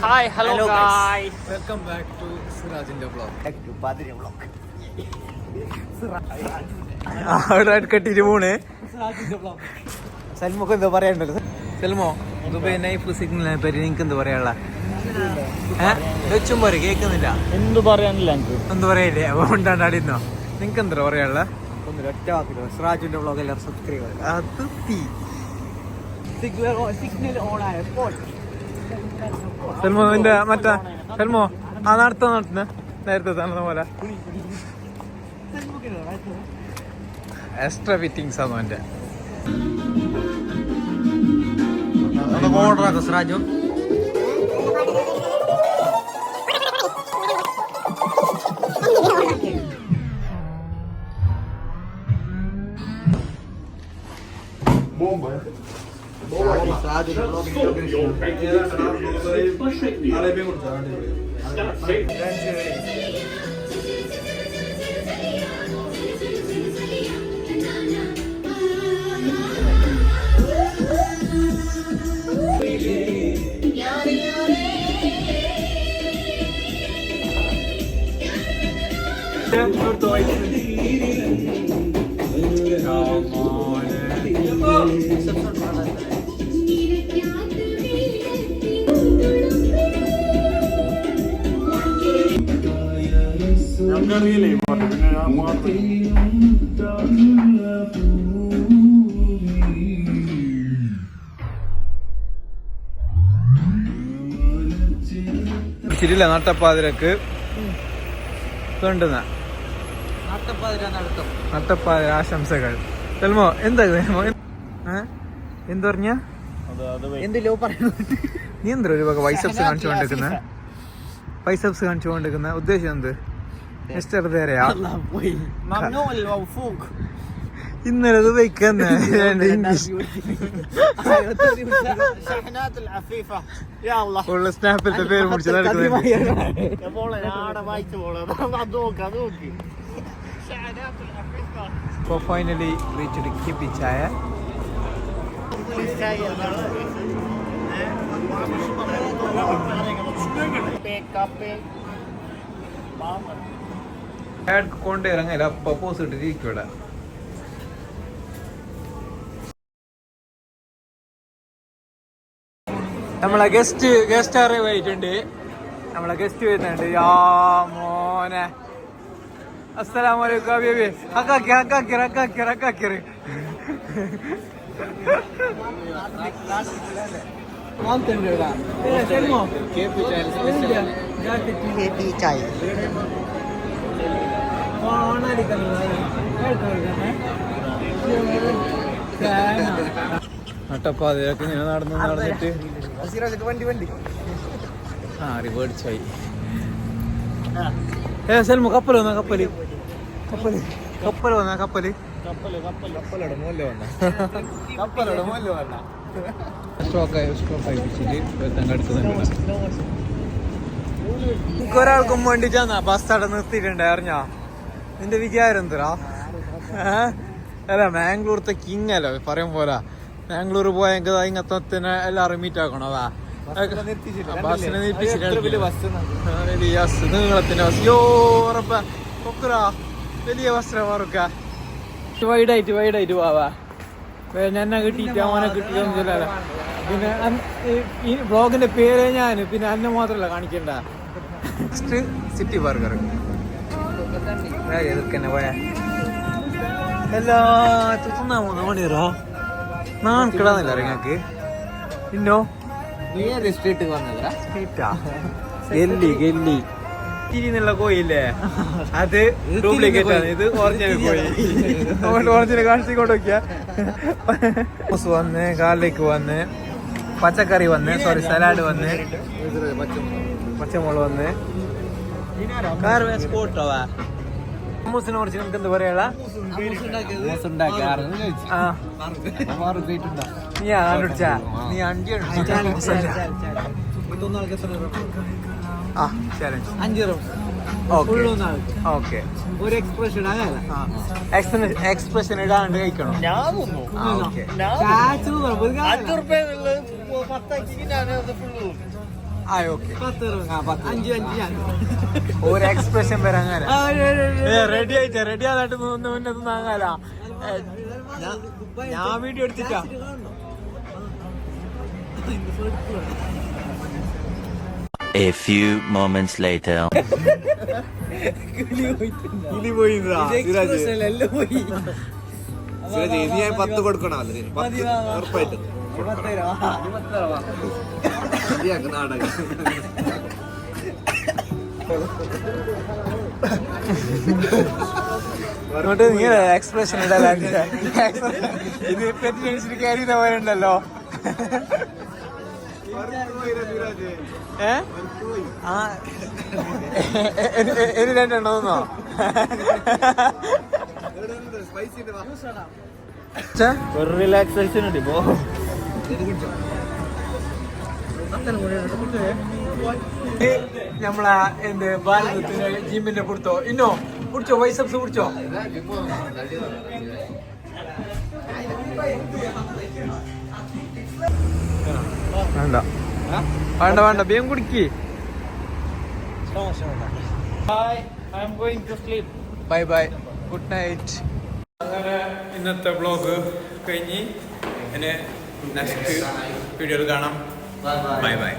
Hi hello guys, welcome back to സിറാജിന്റെ vlog. അവിടെ കെട്ടിട്ട് പോണ്. സൽമോക്ക് എന്താ പറയാനുണ്ടല്ലോ? സൽമോ, ദുബായ് നൈഫ് സിഗ്നലിനെ പറ്റി നിനക്ക് എന്ത് പറയാനുള്ള? വെച്ചും പോരെ, കേൾക്കുന്നില്ല. എന്ത് പറയാനില്ല, എന്ത് പറയില്ലേ? ഉണ്ടാടിന്നോ? നിനക്ക് എന്താ പറയാനുള്ള? ഒറ്റ വാക്കിലോ, സിറാജിന്റെ വ്ലോഗ് എല്ലാവരും സബ്സ്ക്രൈബ്. അത് സിഗ്നൽ ഓൺ ആയ സൽമോന്റെ മറ്റേ സൽമോ ആ നടത്തുന്ന നേരത്തെ നടന്ന പോലെ എക്സ്ട്രാ ഫിറ്റിംഗ്സ് ആണോ എന്റെ ഓർഡർ ആക്കോ സിറാജു? ശരിയില്ല. നട്ടപ്പാതിരക്ക് കൊണ്ടുന്ന നട്ടപ്പാതിര ആശംസകൾ. സൽമോ എന്താ എന്ത് പറഞ്ഞ? നീ എന്താ ഒരു ബൈസെപ്സ് കാണിച്ചുകൊണ്ടിരിക്കുന്ന? ബൈസെപ്സ് കാണിച്ചുകൊണ്ടിരിക്കുന്ന ഉദ്ദേശം എന്ത്? ഇന്നലെ അത് വയ്ക്കുന്ന സ്നാപ്പിലത്തെ പേര് മുടിച്ച് നടക്കുന്നത്. ഫൈനലി റീച്ച്ഡ് കിബി ചായ. കൊണ്ടേ ഇറങ്ങില്ല, അപ്പൊ പോസ് ഇട്ടിരിക്കും ഇവിടെ. നമ്മളെ ഗസ്റ്റ് അറിവ് ആയിട്ടുണ്ട്. നമ്മളെ ഗസ്റ്റ് വരുന്നുണ്ട്. യാ മോനെ, അസ്സലാമു അലൈക്കും ഹബീബി. ഹക്കാക്കിറ് നട്ടപ്പാതിരൊക്കെ ഇങ്ങനെ നടന്നിട്ട് വണ്ടി റിവേർഡ്സായി. സൽമു കപ്പൽ വന്ന കപ്പല് ഒരാൾക്കും വേണ്ടി ചെന്നാ ബസ് അവിടെ നിർത്തിയിട്ടുണ്ട്. അറിഞ്ഞാ നിന്റെ വിചാരം എന്തിനാ? അല്ല, മാംഗ്ലൂർത്തെ കിങ് അല്ലോ പറയാൻ പോരാ. മാംഗ്ലൂർ പോയെങ്കിൽ ഇങ്ങനത്തെ എല്ലാവരും മീറ്റ് ആക്കണം. അതാ ബസ്സിനെ നീട്ടിച്ചിട്ടുണ്ട്. വലിയ ബസ്, നീളത്തിന്റെ ബസ്. യോറപ്പാ വലിയ ബസ്സിനെ മാറുക്ക. വൈഡായിട്ട് പോവാ. ഞാൻ കിട്ടിയിട്ട് അവനെ കിട്ടിയില്ല. പിന്നെ ഈ ബ്ലോഗിന്റെ പേര് ഞാൻ പിന്നെ അന്നെ മാത്രല്ല കാണിക്കണ്ട. സിറ്റി ബർഗർ എതിർക്കന്നെ പോയാ എല്ലാ തിന്നാ മണിയറോ നാൻ കിടാന്നില്ല നിങ്ങക്ക്. പിന്നോ സ്ട്രീറ്റ് വന്നതാ? സ്ട്രീറ്റാ ഗല്ലി തിരിന്നുള്ള കോയില്ലേ, അത് ഡ്യൂപ്ലിക്കേറ്റ് ആണ്. ഇത് ഒറിജിനൽ കോഴി. ഒറിജിനൽ കാണിച്ചിങ്ങോട്ട് നോക്കിയാ വന്ന്, ഗാർലിക് വന്ന്, പച്ചക്കറി വന്ന്, സലാഡ് വന്ന്, പച്ചമുളക് വന്ന്, സ്പോട്ടോവാ. മമ്മൂസിനെ കുറിച്ച് നമുക്ക് എന്ത് പറയാ? നീ അണ്ടി എക്സ്പ്രഷൻ ഇടാണ്ട് കഴിക്കണം. ആ ഓക്കെ $5 ഒരു എക്സ്പ്രഷൻ വരെ അങ്ങനെ റെഡി ആയിട്ട് റെഡി ആയിട്ട് മുന്നേ തിന്നാങ്ങാല ഞാൻ video എടുത്തിട്ടാ A few moments later. ഇനി പോയി ഇനി ഞാൻ 10 കൊടുക്കണമല്ലോ 10 ഉറപ്പായിട്ടും നാടകം ഇങ്ങോട്ട് ഇങ്ങനെ എക്സ്പ്രഷൻ ഇടല ഇത് പെറ്റി കയറിയ പോലെ ഉണ്ടല്ലോ ഇനി രണ്ടെണ്ണോ ഒരു റിലാക്സേഷൻ ഉണ്ട് ഇപ്പോ നമ്മളെ എന്ത് ഭാരതത്തിന് ജിമ്മിന്റെ കൊടുത്തോ ഇന്നോ കുടിച്ചോ ബൈസെപ്സ് കുടിച്ചോ വേണ്ട വേണ്ട വേണ്ട ബേം കുടിക്ക് ബൈ ബൈ ഗുഡ് നൈറ്റ് അങ്ങനെ ഇന്നത്തെ വ്ളോഗ് കഴിഞ്ഞ് ഇനി നെക്സ്റ്റ് വീഡിയോയിൽ കാണാം ബൈ ബൈ